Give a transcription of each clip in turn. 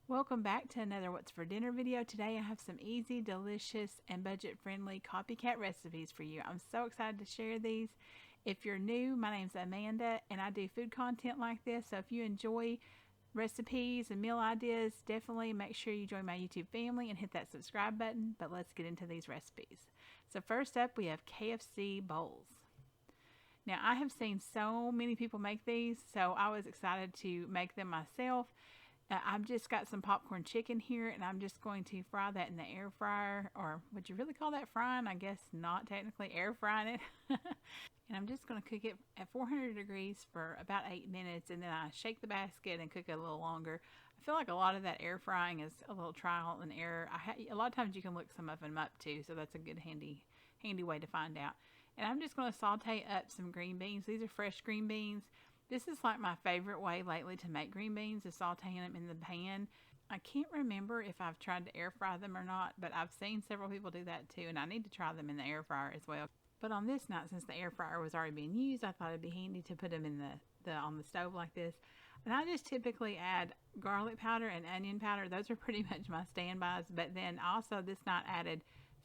Welcome back to another What's for Dinner video. Today I have some easy, delicious, and budget-friendly copycat recipes for you. I'm so excited to share these. If you're new, my name's Amanda, and I do food content like this. So if you enjoy recipes and meal ideas, definitely make sure you join my YouTube family and hit that subscribe button. But let's get into these recipes. So first up, we have KFC Bowls. Now, I have seen so many people make these, so I was excited to make them myself. I've just got some popcorn chicken here, and I'm just going to fry that in the air fryer, or would you really call that frying? I guess not technically air frying it. And I'm just going to cook it at 400 degrees for about 8 minutes, and then I shake the basket and cook it a little longer. I feel like a lot of that air frying is a little trial and error. A lot of times you can look some of them up too, so that's a good handy way to find out. And I'm just going to saute up some green beans. These are fresh green beans. This is like my favorite way lately to make green beans, is sauteing them in the pan. I can't remember if I've tried to air fry them or not, but I've seen several people do that too, and I need to try them in the air fryer as well. But on this night, since the air fryer was already being used, I thought it'd be handy to put them in on the stove like this. And I just typically add garlic powder and onion powder. Those are pretty much my standbys. But then also this night added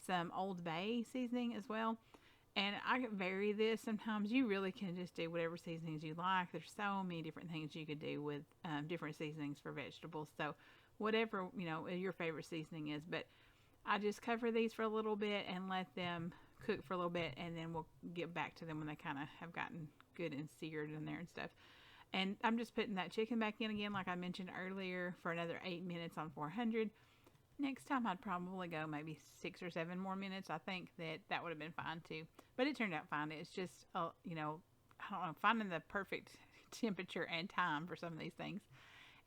some Old Bay seasoning as well. And I vary this. Sometimes you really can just do whatever seasonings you like. There's so many different things you could do with different seasonings for vegetables. So whatever, your favorite seasoning is. But I just cover these for a little bit and let them cook for a little bit. And then we'll get back to them when they kind of have gotten good and seared in there and stuff. And I'm just putting that chicken back in again, like I mentioned earlier, for another 8 minutes on 400. Next time I'd probably go maybe 6 or 7 more minutes. I think that would have been fine too. But it turned out fine. It's just, I don't know, finding the perfect temperature and time for some of these things.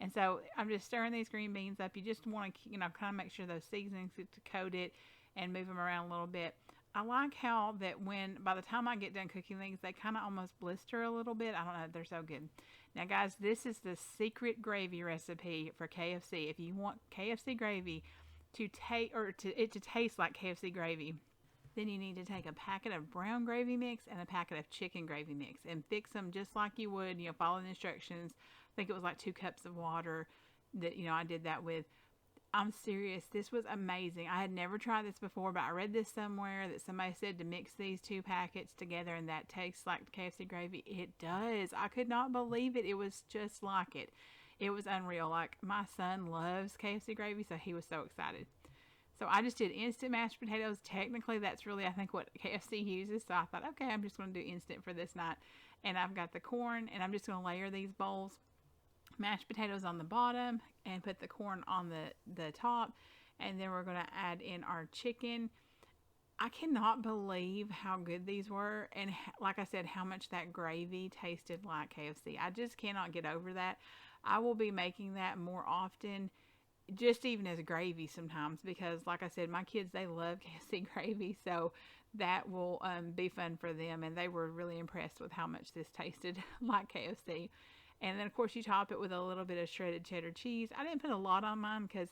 And so I'm just stirring these green beans up. You just want to, kind of make sure those seasonings get to coat it and move them around a little bit. I like how that by the time I get done cooking these, they kind of almost blister a little bit. I don't know, they're so good. Now guys, this is the secret gravy recipe for KFC. If you want KFC gravy to taste like KFC gravy, then you need to take a packet of brown gravy mix and a packet of chicken gravy mix and fix them just like you would, follow the instructions. I think it was like 2 cups of water that, I did that with. I'm serious. This was amazing. I had never tried this before, but I read this somewhere that somebody said to mix these 2 packets together and that tastes like KFC gravy. It does. I could not believe it. It was just like it. It was unreal. Like, my son loves KFC gravy, so he was so excited. So I just did instant mashed potatoes. Technically, that's really, I think, what KFC uses. So I thought, okay, I'm just going to do instant for this night. And I've got the corn, and I'm just going to layer these bowls. Mashed potatoes on the bottom and put the corn on the top, and then we're going to add in our chicken. I cannot believe how good these were, and like I said, how much that gravy tasted like KFC. I just cannot get over that. I will be making that more often, just even as gravy sometimes, because like I said, my kids, they love KFC gravy, so that will be fun for them, and they were really impressed with how much this tasted like KFC. And then of course you top it with a little bit of shredded cheddar cheese. I didn't put a lot on mine because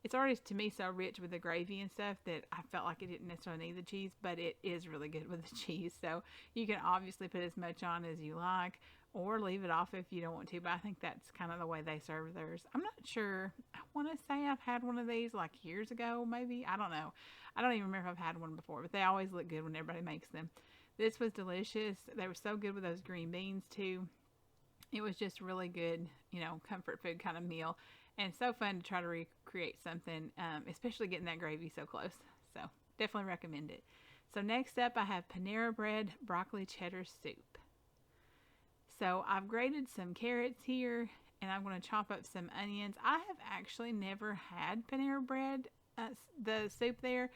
it's already, to me, so rich with the gravy and stuff that I felt like it didn't necessarily need the cheese, but it is really good with the cheese. So you can obviously put as much on as you like, or leave it off if you don't want to, but I think that's kind of the way they serve theirs. I'm not sure. I want to say I've had one of these like years ago, maybe. I don't know. I don't even remember if I've had one before, but they always look good when everybody makes them. This was delicious. They were so good with those green beans too. It was just really good, comfort food kind of meal. And so fun to try to recreate something, especially getting that gravy so close. So definitely recommend it. So next up, I have Panera Bread broccoli cheddar soup. So I've grated some carrots here, and I'm going to chop up some onions. I have actually never had Panera Bread, the soup there.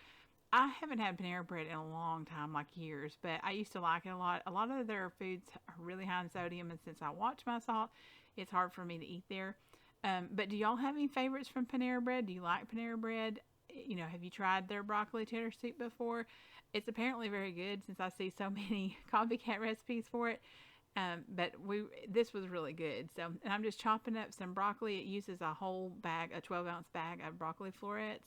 I haven't had Panera Bread in a long time, like years, but I used to like it a lot. A lot of their foods are really high in sodium, and since I watch my salt, it's hard for me to eat there. But do y'all have any favorites from Panera Bread? Do you like Panera Bread? Have you tried their broccoli cheddar soup before? It's apparently very good, since I see so many copycat recipes for it. But this was really good. So, and I'm just chopping up some broccoli. It uses a whole bag, a 12-ounce bag of broccoli florets.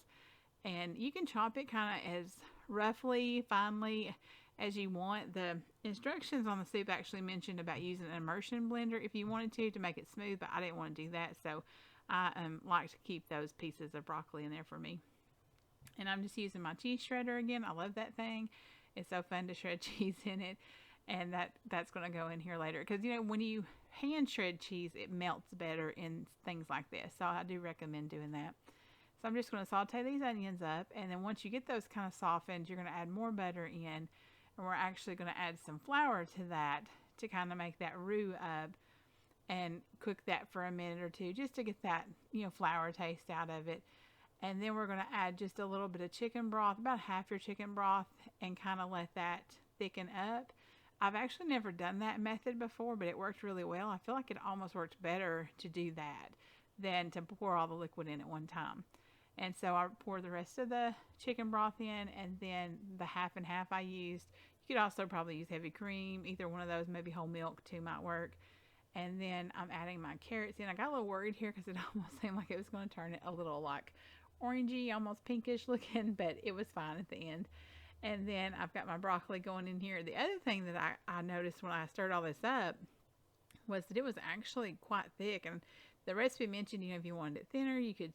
And you can chop it kind of as roughly, finely as you want. The instructions on the soup actually mentioned about using an immersion blender if you wanted to make it smooth, but I didn't want to do that. So I like to keep those pieces of broccoli in there for me. And I'm just using my cheese shredder again. I love that thing. It's so fun to shred cheese in it. And that's going to go in here later. Because, when you hand shred cheese, it melts better in things like this. So I do recommend doing that. So I'm just going to saute these onions up. And then once you get those kind of softened, you're going to add more butter in. And we're actually going to add some flour to that to kind of make that roux up. And cook that for a minute or two just to get that, flour taste out of it. And then we're going to add just a little bit of chicken broth, about half your chicken broth, and kind of let that thicken up. I've actually never done that method before, but it worked really well. I feel like it almost worked better to do that than to pour all the liquid in at one time. And so I pour the rest of the chicken broth in, and then the half and half I used. You could also probably use heavy cream, either one of those, maybe whole milk too might work. And then I'm adding my carrots in. I got a little worried here because it almost seemed like it was going to turn it a little like orangey, almost pinkish looking, but it was fine at the end. And then I've got my broccoli going in here. The other thing that I noticed when I stirred all this up was that it was actually quite thick. And the recipe mentioned, if you wanted it thinner, you could,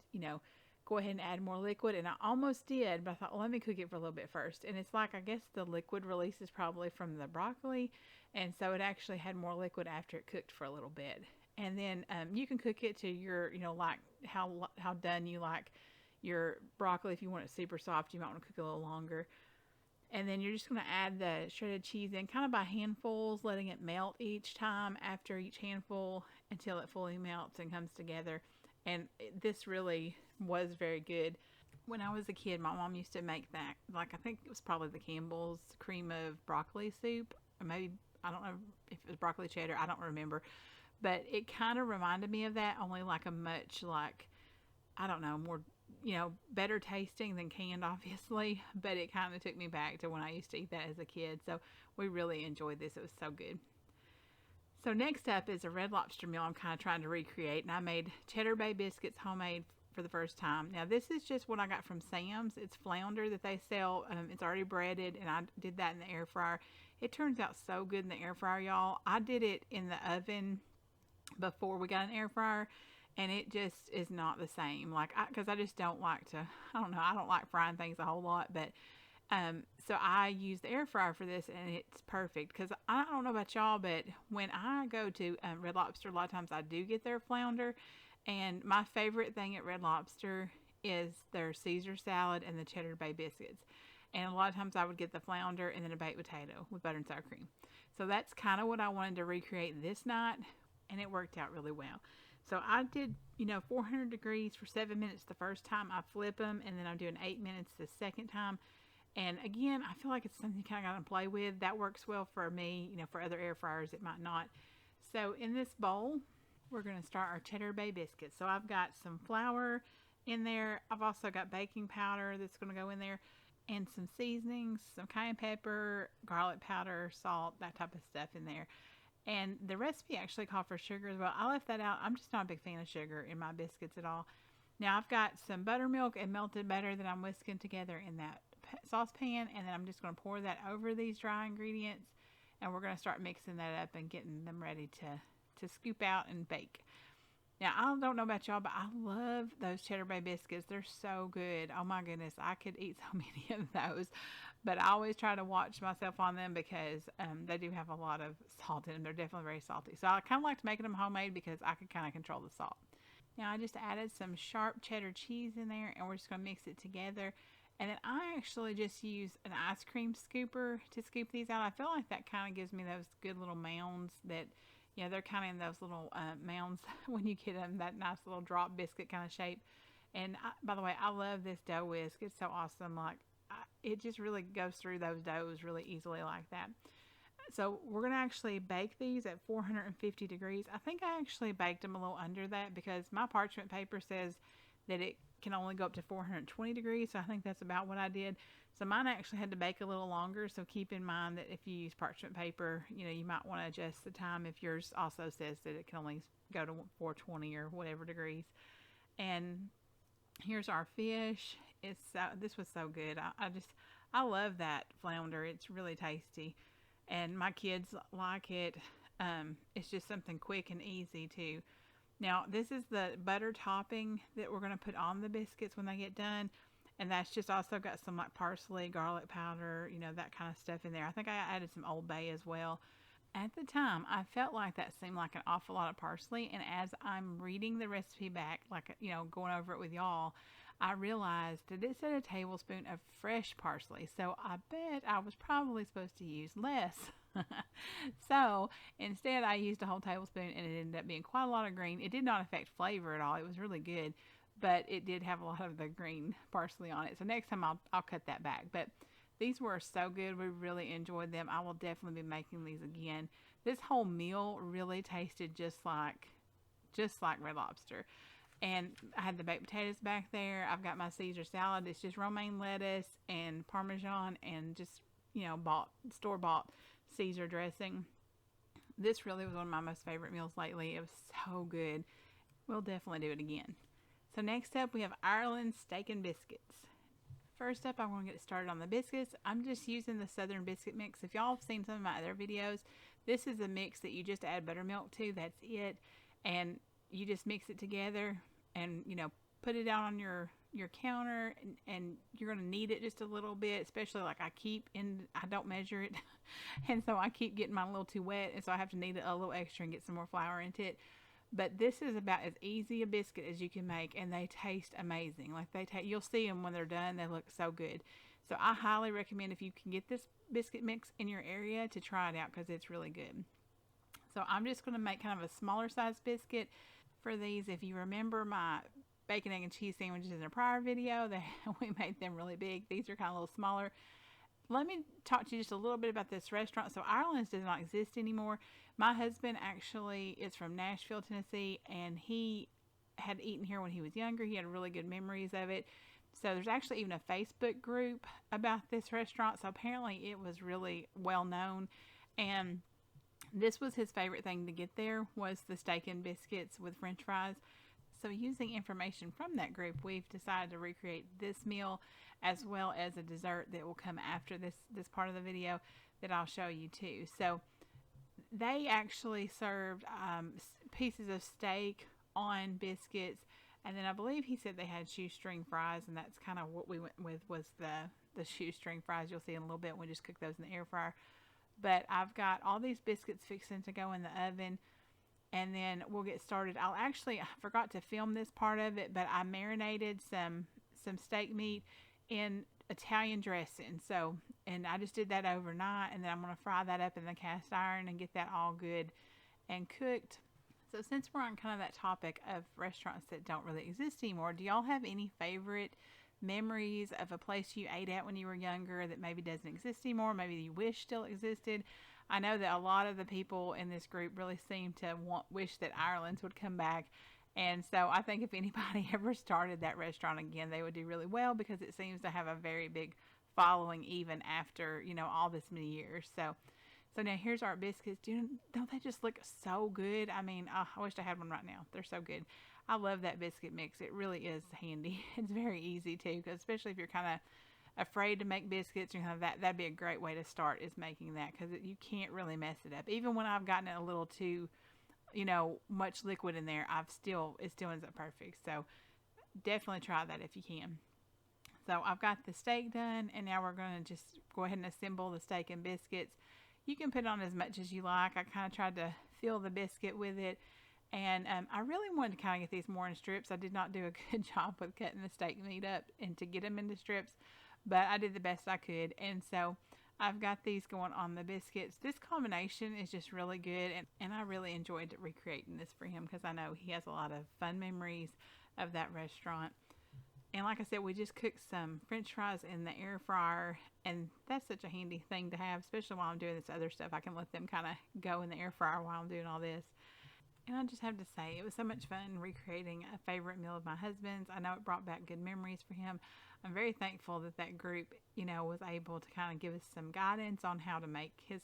go ahead and add more liquid. And I almost did, but I thought, well, let me cook it for a little bit first. And it's like, I guess the liquid releases probably from the broccoli. And so it actually had more liquid after it cooked for a little bit. And then you can cook it to your, like how done you like your broccoli. If you want it super soft, you might want to cook it a little longer. And then you're just going to add the shredded cheese in kind of by handfuls, letting it melt each time after each handful until it fully melts and comes together. And this really was very good. When I was a kid, my mom used to make that, like I think it was probably the Campbell's cream of broccoli soup. Or maybe, I don't know if it was broccoli cheddar, I don't remember. But it kind of reminded me of that, only like a much more better tasting than canned, obviously, but it kind of took me back to when I used to eat that as a kid. So we really enjoyed this. It was so good. So next up is a Red Lobster meal I'm kind of trying to recreate, and I made Cheddar Bay biscuits homemade for the first time. Now this is just what I got from Sam's. It's flounder that they sell. It's already breaded, and I did that in the air fryer. It turns out so good in the air fryer, y'all. I did it in the oven before we got an air fryer, and it just is not the same. Because I just don't like to, I don't like frying things a whole lot, but so I use the air fryer for this, and it's perfect. Because I don't know about y'all, but when I go to Red Lobster, a lot of times I do get their flounder, and my favorite thing at Red Lobster is their Caesar salad and the Cheddar Bay biscuits. And a lot of times I would get the flounder and then a baked potato with butter and sour cream. So that's kind of what I wanted to recreate this night, and it worked out really well. So I did, 400 degrees for 7 minutes the first time. I flip them, and then I'm doing 8 minutes the second time. And again, I feel like it's something you kind of got to play with. That works well for me. For other air fryers, it might not. So in this bowl, we're going to start our Cheddar Bay biscuits. So I've got some flour in there. I've also got baking powder that's going to go in there, and some seasonings, some cayenne pepper, garlic powder, salt, that type of stuff in there. And the recipe actually called for sugar as well. I left that out. I'm just not a big fan of sugar in my biscuits at all. Now I've got some buttermilk and melted butter that I'm whisking together in that saucepan, and then I'm just going to pour that over these dry ingredients, and we're going to start mixing that up and getting them ready to scoop out and bake. Now, I don't know about y'all, but I love those Cheddar Bay biscuits. They're so good. Oh my goodness, I could eat so many of those. But I always try to watch myself on them because they do have a lot of salt in them. They're definitely very salty. So I kind of liked making them homemade because I could kind of control the salt. Now I just added some sharp cheddar cheese in there, and we're just going to mix it together. And then I actually just use an ice cream scooper to scoop these out. I feel like that kind of gives me those good little mounds that, they're kind of in those little mounds when you get them, that nice little drop biscuit kind of shape. And by the way, I love this dough whisk. It's so awesome. It just really goes through those doughs really easily like that. So we're going to actually bake these at 450 degrees. I think I actually baked them a little under that because my parchment paper says that it can only go up to 420 degrees. So I think that's about what I did. So mine actually had to bake a little longer. So keep in mind that if you use parchment paper, you might want to adjust the time if yours also says that it can only go to 420 or whatever degrees. And here's our fish. This was so good. I love that flounder. It's really tasty, and my kids like it. It's just something quick and easy too. Now, this is the butter topping that we're going to put on the biscuits when they get done. And that's just also got some like parsley, garlic powder, that kind of stuff in there. I think I added some Old Bay as well. At the time, I felt like that seemed like an awful lot of parsley. And as I'm reading the recipe back, like, going over it with y'all, I realized that it said a tablespoon of fresh parsley. So I bet I was probably supposed to use less. So instead, I used a whole tablespoon and it ended up being quite a lot of green. It did not affect flavor at all. It was really good, but it did have a lot of the green parsley on it. So next time I'll cut that back. But these were so good. We really enjoyed them. I will definitely be making these again. This whole meal really tasted just like Red Lobster. And I had the baked potatoes back there. I've got my Caesar salad. It's just romaine lettuce and Parmesan and just, store-bought Caesar dressing. This really was one of my most favorite meals lately. It was so good. We'll definitely do it again. So next up, we have Ireland steak and biscuits. First up, I'm going to get started on the biscuits. I'm just using the Southern biscuit mix. If y'all have seen some of my other videos, this is a mix that you just add buttermilk to. That's it. And you just mix it together and, put it out on your counter, and you're going to knead it just a little bit, especially like I don't measure it. And so I keep getting mine a little too wet. And so I have to knead it a little extra and get some more flour into it. But this is about as easy a biscuit as you can make, and they taste amazing. Like you'll see them when they're done. They look so good. So I highly recommend, if you can get this biscuit mix in your area, to try it out because it's really good. So I'm just going to make kind of a smaller size biscuit for these. If you remember my bacon, egg, and cheese sandwiches in a prior video, we made them really big. These are kind of a little smaller. Let me talk to you just a little bit about this restaurant. So Ireland's does not exist anymore. My husband actually is from Nashville, Tennessee, and he had eaten here when he was younger. He had really good memories of it. So there's actually even a Facebook group about this restaurant. So apparently it was really well known. And this was his favorite thing to get there, was the steak and biscuits with French fries. So using information from that group, we've decided to recreate this meal, as well as a dessert that will come after this part of the video that I'll show you too. So they actually served pieces of steak on biscuits, and then I believe he said they had shoestring fries, and that's kind of what we went with, was the shoestring fries. You'll see in a little bit. We just cook those in the air fryer. But I've got all these biscuits fixing to go in the oven, and then we'll get started. I forgot to film this part of it, but I marinated some steak meat in Italian dressing. So, and I just did that overnight, and then I'm going to fry that up in the cast iron and get that all good and cooked. So since we're on kind of that topic of restaurants that don't really exist anymore, do y'all have any favorite memories of a place you ate at when you were younger that maybe doesn't exist anymore, maybe you wish still existed? I know that a lot of the people in this group really seem to wish that Ireland's would come back. And so I think if anybody ever started that restaurant again, they would do really well, because it seems to have a very big following even after, all this many years. So now here's our biscuits. Don't they just look so good? I mean, I wish I had one right now. They're so good. I love that biscuit mix. It really is handy. It's very easy too, because especially if you're kind of afraid to make biscuits, that'd be a great way to start, is making that, because you can't really mess it up. Even when I've gotten it a little too much liquid in there, it still ends up perfect. So definitely try that if you can. So I've got the steak done, and now we're going to just go ahead and assemble the steak and biscuits. You can put on as much as you like. I kind of tried to fill the biscuit with it, and I really wanted to kind of get these more in strips. I did not do a good job with cutting the steak meat up and to get them into strips, but I did the best I could. And so I've got these going on the biscuits. This combination is just really good, and I really enjoyed recreating this for him, because I know he has a lot of fun memories of that restaurant. And like I said, we just cooked some French fries in the air fryer, and that's such a handy thing to have, especially while I'm doing this other stuff. I can let them kind of go in the air fryer while I'm doing all this. And I just have to say, it was so much fun recreating a favorite meal of my husband's. I know it brought back good memories for him. I'm very thankful that group, was able to kind of give us some guidance on how to make his,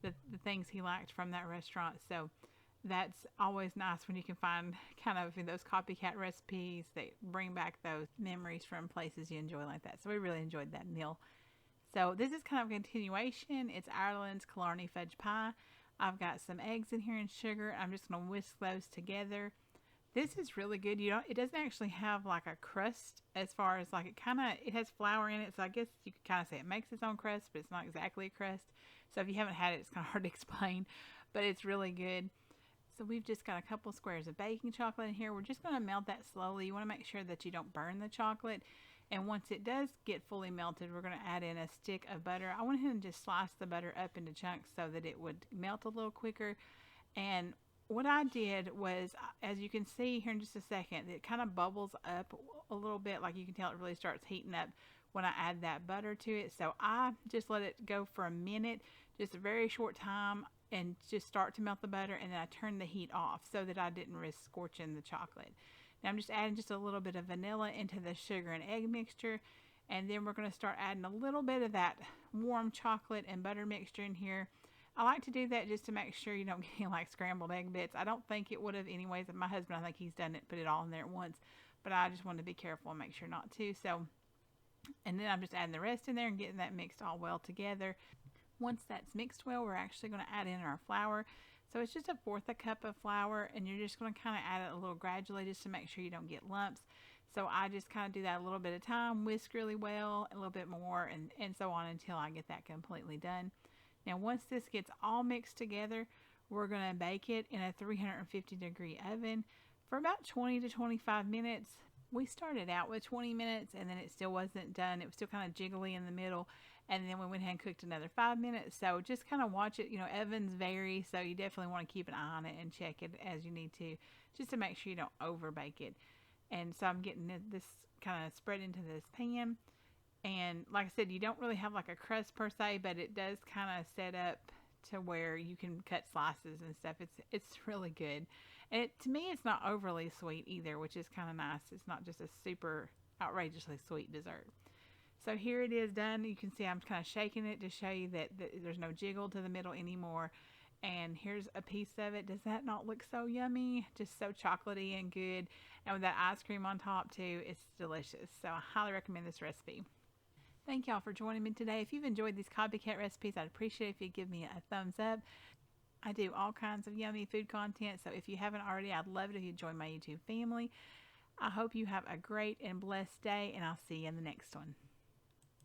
the things he liked from that restaurant. So that's always nice when you can find kind of those copycat recipes that bring back those memories from places you enjoy like that. So we really enjoyed that meal. So this is kind of a continuation. It's Ireland's Killarney fudge pie. I've got some eggs in here and sugar. I'm just going to whisk those together. This is really good. It doesn't actually have like a crust, as far as like it has flour in it. So I guess you could kind of say it makes its own crust, but it's not exactly a crust. So if you haven't had it, it's kind of hard to explain, but it's really good. So we've just got a couple squares of baking chocolate in here. We're just going to melt that slowly. You want to make sure that you don't burn the chocolate. And once it does get fully melted, we're going to add in a stick of butter. I went ahead and just sliced the butter up into chunks so that it would melt a little quicker. And what I did was, as you can see here in just a second, it kind of bubbles up a little bit. Like you can tell it really starts heating up when I add that butter to it. So I just let it go for a minute, just a very short time, and just start to melt the butter, and then I turned the heat off so that I didn't risk scorching the chocolate. Now I'm just adding just a little bit of vanilla into the sugar and egg mixture, and then we're going to start adding a little bit of that warm chocolate and butter mixture in here. I like to do that just to make sure you don't get any like scrambled egg bits. I don't think it would have anyways. My husband, I think he's done it, put it all in there at once, but I just wanted to be careful and make sure not to. So, and then I'm just adding the rest in there and getting that mixed all well together. Once that's mixed well, we're actually going to add in our flour. So it's just 1/4 cup of flour, and you're just going to kind of add it a little gradually just to make sure you don't get lumps. So I just kind of do that a little bit at a time, whisk really well, a little bit more, and so on until I get that completely done. Now once this gets all mixed together, we're going to bake it in a 350-degree oven for about 20 to 25 minutes. We started out with 20 minutes, and then it still wasn't done. It was still kind of jiggly in the middle. And then we went ahead and cooked another 5 minutes. So just kind of watch it. Ovens vary, so you definitely want to keep an eye on it and check it as you need to, just to make sure you don't over bake it. And so I'm getting this kind of spread into this pan. And like I said, you don't really have like a crust per se, but it does kind of set up to where you can cut slices and stuff. It's really good. And to me, it's not overly sweet either, which is kind of nice. It's not just a super outrageously sweet dessert. So here it is done. You can see I'm kind of shaking it to show you that there's no jiggle to the middle anymore. And here's a piece of it. Does that not look so yummy? Just so chocolatey and good. And with that ice cream on top too, it's delicious. So I highly recommend this recipe. Thank y'all for joining me today. If you've enjoyed these copycat recipes, I'd appreciate if you'd give me a thumbs up. I do all kinds of yummy food content, so if you haven't already, I'd love it if you'd join my YouTube family. I hope you have a great and blessed day, and I'll see you in the next one.